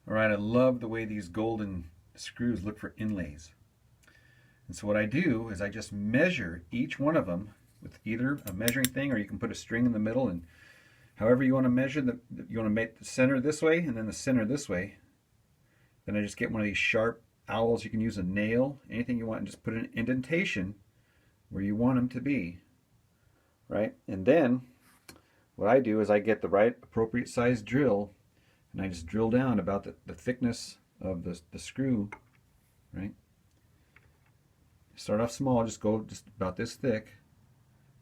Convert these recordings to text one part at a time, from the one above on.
Alright, I love the way these golden screws look for inlays. And so what I do is I just measure each one of them with either a measuring thing, or you can put a string in the middle, and however you want to measure, you want to make the center this way and then the center this way. Then I just get one of these sharp owls. You can use a nail, anything you want, and just put an indentation where you want them to be. Right? And then what I do is I get the right appropriate size drill, and I just drill down about the thickness of the screw. Right? Start off small, just go just about this thick.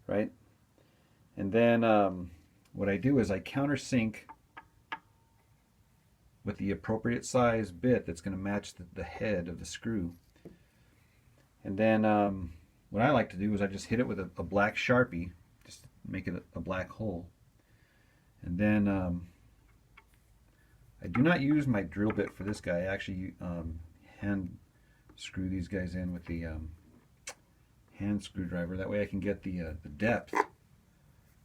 Right? And then what I do is I countersink with the appropriate size bit that's going to match the head of the screw. And then what I like to do is I just hit it with a black Sharpie, just make it a black hole. And then I do not use my drill bit for this guy. I actually hand screw these guys in with the hand screwdriver. That way I can get the depth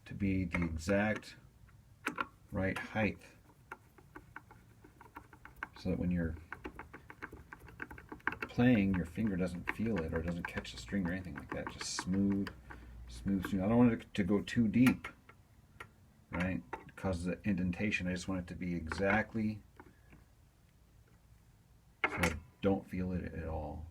to be the exact right height, so that when you're playing, your finger doesn't feel it or doesn't catch the string or anything like that. Just smooth, smooth, smooth. I don't want it to go too deep, right? It causes an indentation. I just want it to be exactly so I don't feel it at all.